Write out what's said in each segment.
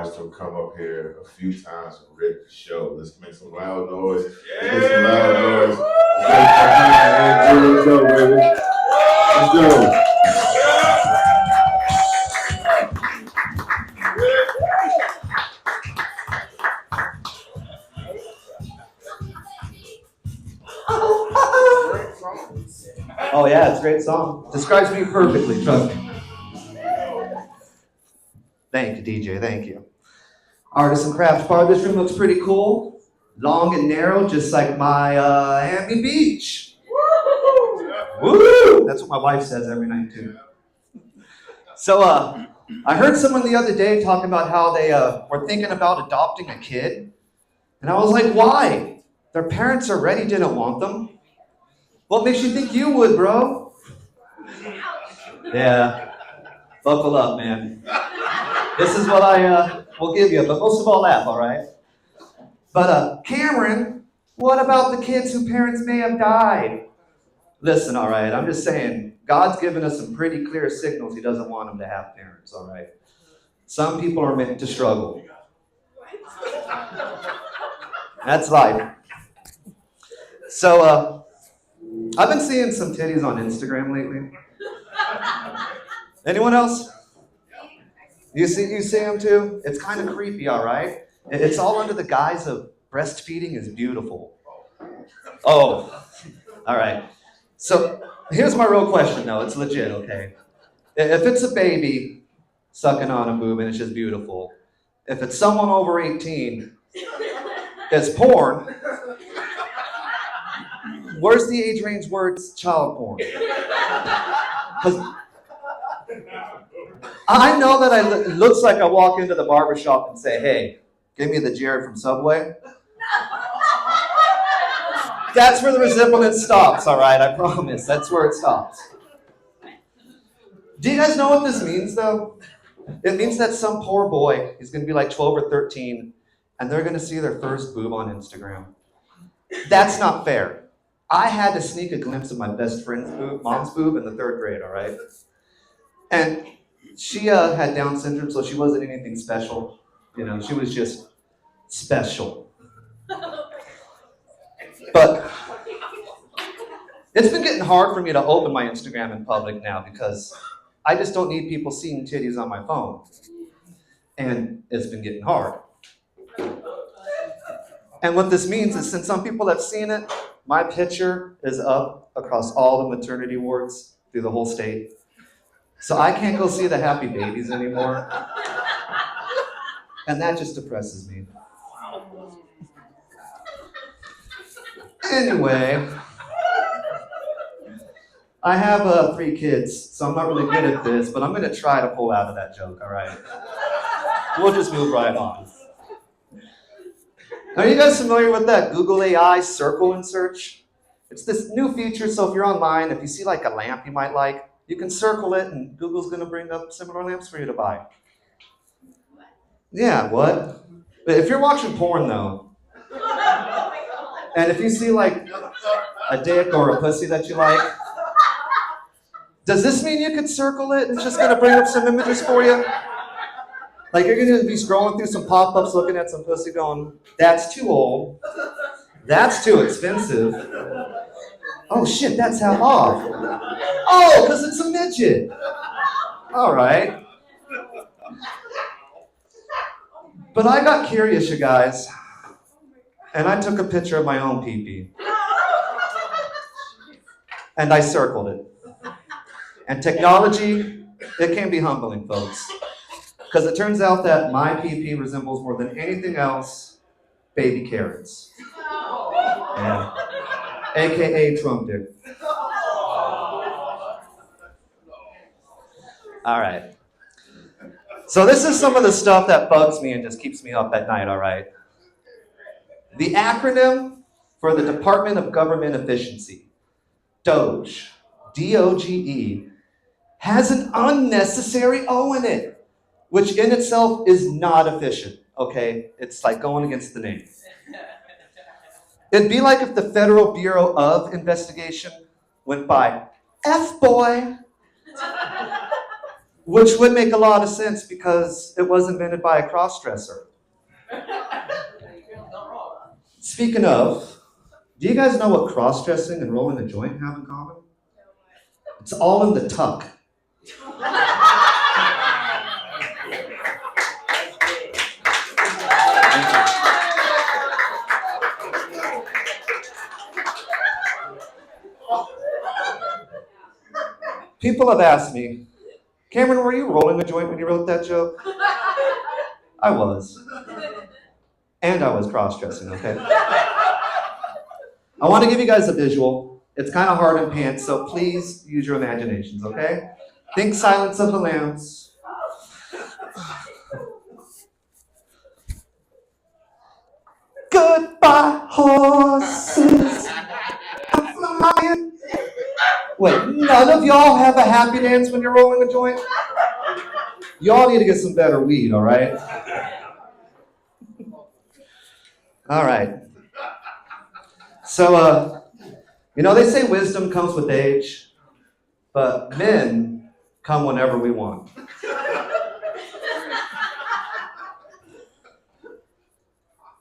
watched him come up here a few times and rip the show. Let's make some loud noise. Let's make some loud noise. Let's go, baby. Let's go. Oh yeah, it's a great song. Describes me perfectly, trust me. Thank you, DJ, thank you. Artisan Craft Bar, this room looks pretty cool. Long and narrow, just like my Miami Beach. Woo! That's what my wife says every night too. So I heard someone the other day talking about how they were thinking about adopting a kid. And I was like, why? Their parents already didn't want them. What makes you think you would, bro? Yeah, buckle up, man. This is what I will give you, but most of all laugh, all right? But Cameron, what about the kids whose parents may have died? Listen, all right, I'm just saying, God's given us some pretty clear signals he doesn't want them to have parents, all right? Some people are meant to struggle. That's life. So, I've been seeing some titties on Instagram lately. Anyone else? You see them too? It's kind of creepy, all right? It's all under the guise of breastfeeding is beautiful. Oh, all right. So here's my real question, though. It's legit, okay? If it's a baby sucking on a boob and it's just beautiful, if it's someone over 18, it's porn. Where's the age range where it's child porn? Because I know that it looks like I walk into the barbershop and say, hey, give me the Jared from Subway. That's where the resemblance stops, all right? I promise. That's where it stops. Do you guys know what this means, though? It means that some poor boy is going to be like 12 or 13, and they're going to see their first boob on Instagram. That's not fair. I had to sneak a glimpse of my best friend's boob, mom's boob, in the 3rd grade, all right? And she had Down syndrome, so she wasn't anything special. You know, she was just special. But it's been getting hard for me to open my Instagram in public now because I just don't need people seeing titties on my phone. And it's been getting hard. And what this means is since some people have seen it, my picture is up across all the maternity wards through the whole state. So I can't go see the happy babies anymore. And that just depresses me. Anyway, I have 3 kids, so I'm not really good at this, but I'm going to try to pull out of that joke, all right? We'll just move right on. Are you guys familiar with that Google AI circle in search? It's this new feature, so if you're online, if you see like a lamp you might like, you can circle it and Google's going to bring up similar lamps for you to buy. Yeah, what? But if you're watching porn though, and if you see like a dick or a pussy that you like, does this mean you could circle it and it's just going to bring up some images for you? Like you're going to be scrolling through some pop-ups looking at some pussy going, that's too old. That's too expensive. Oh shit, that's half off. Oh, because it's a midget. All right. But I got curious, you guys, and I took a picture of my own pee-pee. And I circled it. And technology, it can be humbling, folks. Because it turns out that my pee-pee resembles more than anything else baby carrots. Yeah. AKA Trump dick. All right. So this is some of the stuff that bugs me and just keeps me up at night, all right? The acronym for the Department of Government Efficiency, DOGE, D-O-G-E, has an unnecessary O in it, which in itself is not efficient, okay? It's like going against the name. It'd be like if the Federal Bureau of Investigation went by F-boy. Which would make a lot of sense because it was invented by a cross-dresser. Speaking of, do you guys know what cross-dressing and rolling a joint have in common? It's all in the tuck. People have asked me, Cameron, were you rolling a joint when you wrote that joke? I was. And I was cross-dressing, okay? I want to give you guys a visual. It's kind of hard in pants, so please use your imaginations, okay? Think Silence of the Lambs. Goodbye, horses. I'm flying. Wait, none of y'all have a happy dance when you're rolling a joint? Y'all need to get some better weed, all right? All right. So, they say wisdom comes with age, but men come whenever we want.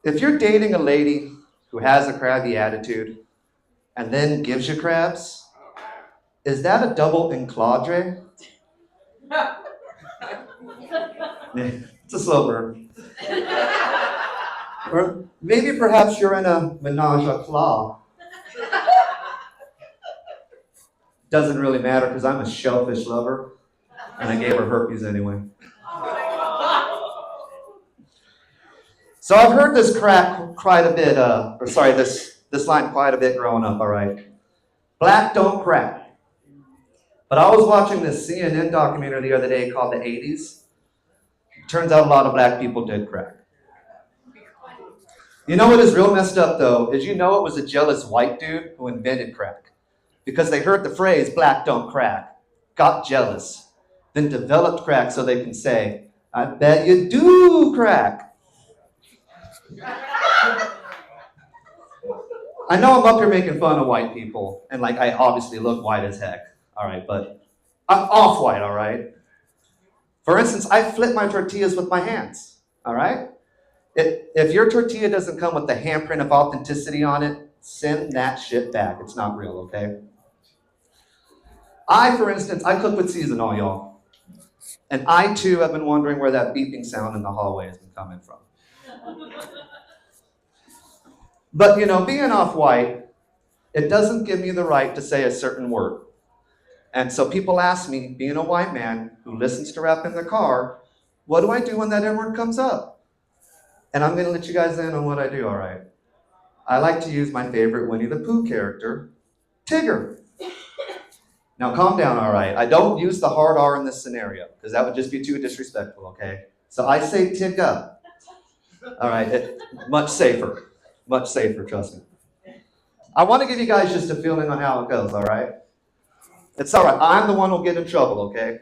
If you're dating a lady who has a crabby attitude and then gives you crabs, is that a double enclave? It's a slow burn. Or maybe perhaps you're in a menage a trois. Doesn't really matter because I'm a shellfish lover and I gave her herpes anyway. So I've heard this quite a bit, this line quite a bit growing up, all right? Black don't crack. But I was watching this CNN documentary the other day called the Ides. Turns out a lot of black people did crack. You know what is real messed up though, is it was a jealous white dude who invented crack. Because they heard the phrase, black don't crack, got jealous, then developed crack so they can say, I bet you do crack. I know I'm up here making fun of white people, and I obviously look white as heck, all right, but I'm off-white, all right? For instance, I flip my tortillas with my hands, all right? If your tortilla doesn't come with the handprint of authenticity on it, send that shit back. It's not real, okay? For instance, I cook with season, all y'all. And I, too, have been wondering where that beeping sound in the hallway has been coming from. But, being off-white, it doesn't give me the right to say a certain word. And so people ask me, being a white man who listens to rap in their car, what do I do when that N-word comes up? And I'm going to let you guys in on what I do, all right? I like to use my favorite Winnie the Pooh character, Tigger. Now calm down, all right? I don't use the hard R in this scenario, because that would just be too disrespectful, okay? So I say Tigger. All right, much safer, trust me. I want to give you guys just a feeling on how it goes, all right? It's all right, I'm the one who'll get in trouble, okay?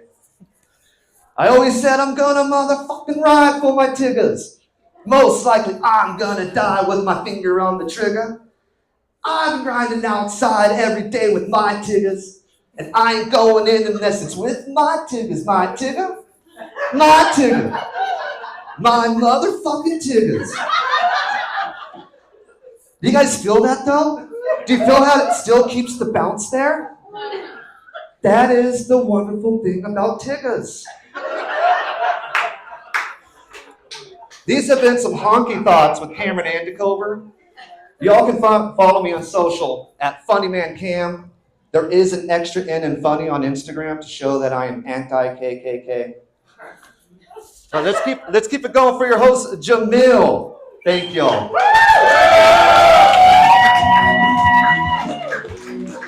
I always said I'm gonna motherfucking ride for my Tiggers. Most likely I'm gonna die with my finger on the trigger. I'm grinding outside every day with my Tiggers. And I ain't going in unless it's with my Tiggers. My Tigger, my Tigger, my motherfucking Tiggers. Do you guys feel that though? Do you feel how it still keeps the bounce there? That is the wonderful thing about Tiggers. These have been some honky thoughts with Cameron Andicover. Y'all can follow me on social at FunnyManCam. There is an extra N in funny on Instagram to show that I am anti-KKK. Now let's keep it going for your host, Jamil. Thank y'all.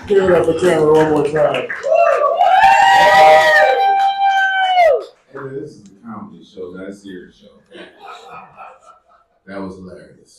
Give it up for Cameron one more time. Hey, this is a comedy show, not a serious show. That was hilarious.